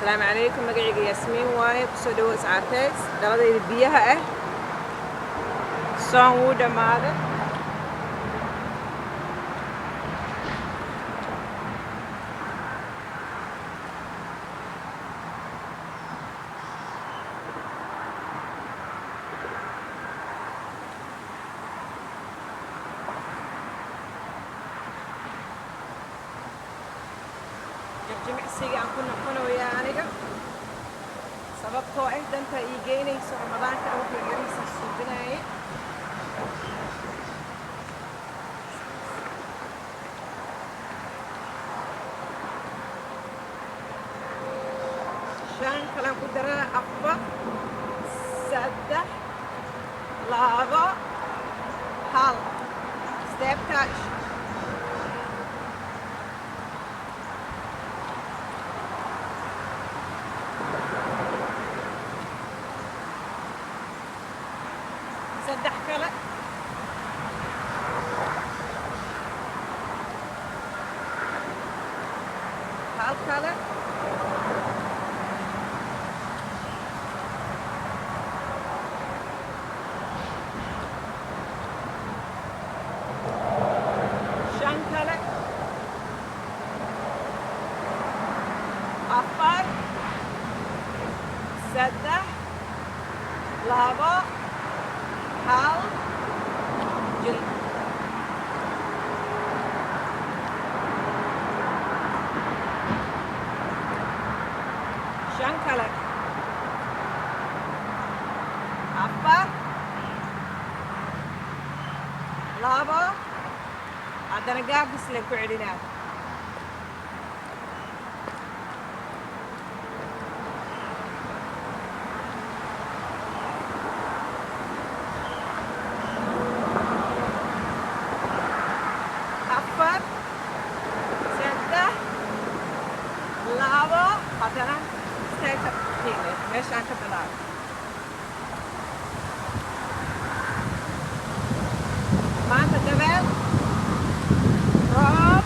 السلام عليكم magacayga yaasmiin waaye kusoo dhawo iscaarteys dhaladayda biyaha ah soon wuu dhammaaday jimicsiga aan ku noqonayaa aniga sababtoo ah danta ii geynayso ramadaanka wuxuu yariisa suubinaaye shan kalaan ku daraa afar saddex labo hal steebka saddex kale hal kale shan kale afar saddex labo hal jil shan kale afar labo haddana gaabis leen ku celinaa afar saddex labo haddana istaagta xiile meeshaan ka bilaabo maanta dabeel roob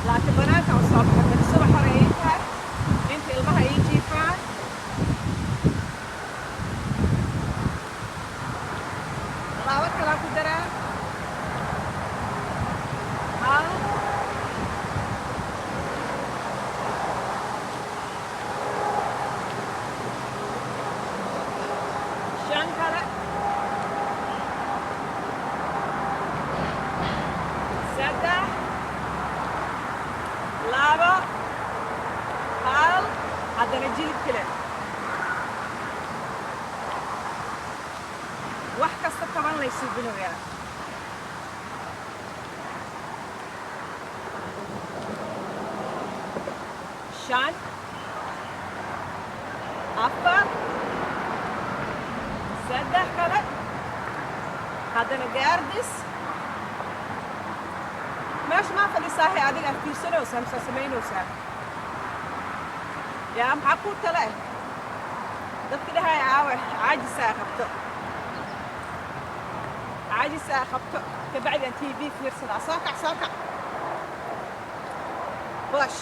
laakiin banaanka u soo baxo bari subax hore ii tahay inta ilmaha ii jiifaan labo kalaan ku daraa hal shan kale saddex labo hal haddana jilib kale wax kasta toban lay suubinoyaa shan afar saddex kale haddana gaardis meesha maa fadhisaahay adiga aad fiirsanaysaa mise samaynaysaa yaa maxaa kuu tale ah dadka dhahaya aawe caajisaa qabto caajisaa qabto kabacdi aan tv fiirsadaa soo kac bosh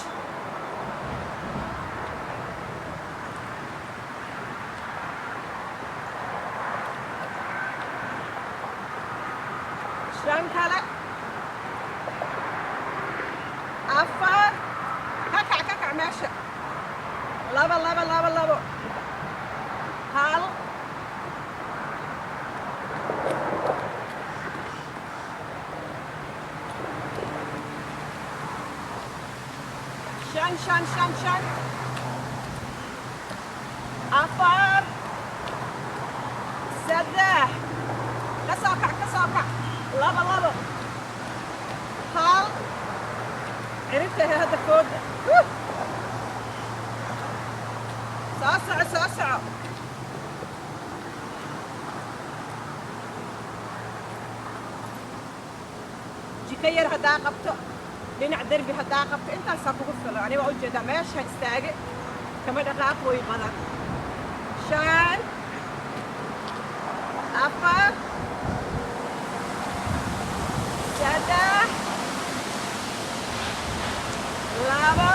shan kale afar ka kac meesha labo hal shan afar saddex ka soo kac labo hal ciribtahay hadda fooda soo soco jika yar haddaa qabto dhinac derbi haddaa qabto intaasaa kugu filo aniga waa ujeedaa meesha istaage kama dhaqaaq way badan shan afar saddex labo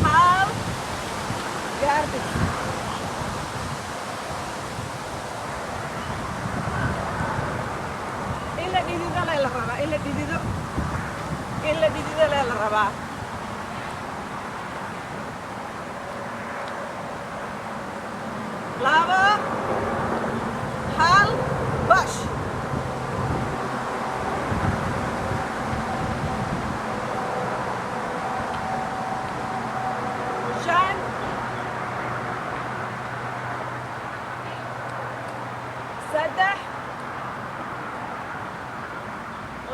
hal الله. لابا حال باش شان سدح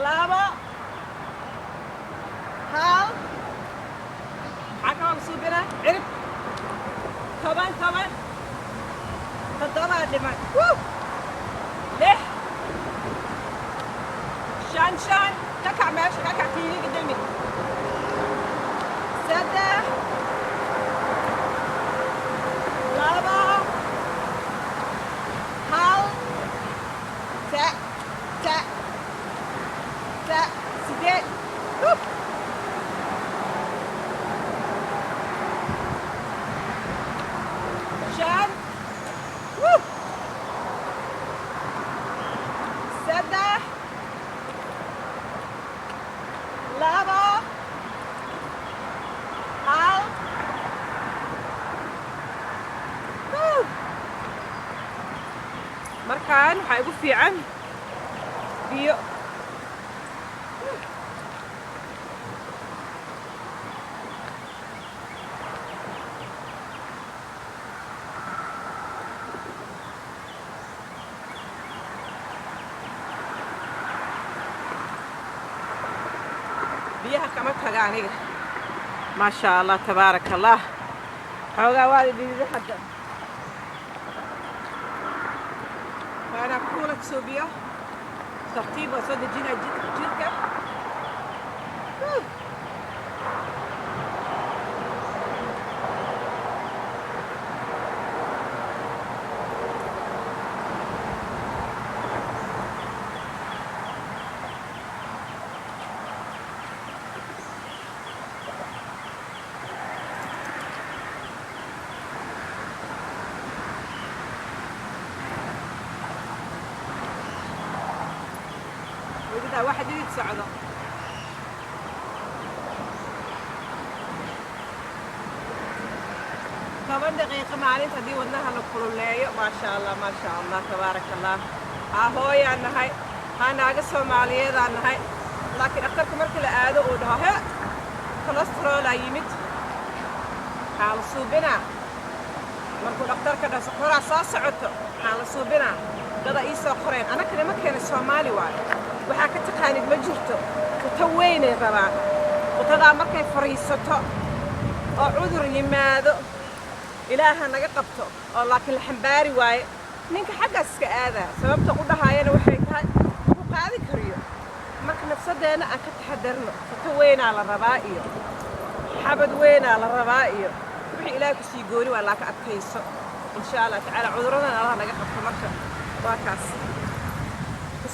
لابا حال حكا مصيبنا عرب طبعا تضرع لمن ليه شان كاكع ماشي كاكع كيني قدامي سدح لابا حال تا سيدي شان سدح لابا حال markaan waxaa igu fiican biyo biyaha kama taga aniga maasha allah tabaaraka allah xoogaa waad idhiidi hadda waana kuula kasoo biyo tartiib waa soo dejinaa jidka وإذا واحد يتساعده طبعا دقيقة معلش هدي ودناها لكلولية ما شاء الله تبارك الله هوي أنا هاي أنا أجلس مالية أنا هاي لكن أكثر كمرة لآده ودها كوليسترول يمت حال صوبنا مركو أكثر كذا سكر أساس عطر حال صوبنا هذا إيسا قرين أنا كنا ما كان الصومالي واحد waxaa ka taqaanid ma jirto quto weynay rabaan qutada markay fariisato oo cudur yimaado ilaaha naga qabto oo laakiin la xambaari waaye ninka xaggaas iska aadaa sababta u dhahaayana waxay tahay ku qaadi kariyo marka nafsadeena aan ka taxadarno quto weynaa la rabaa iyo xabad weynaa la rabaa iyo wixii ilaahay ku sii gooni waa laaka adkayso insha allah tacaala cuduradan allah naga qabto marka waa kaas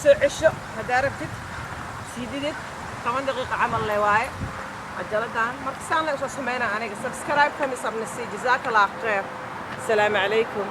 soo cisho haddaa rabtid siididid 10 daqiiqo camal leh waaye عجلتان مركزان لا يسمعنا أنا subscribe كم يصير نسي جزاك الله خير السلام عليكم.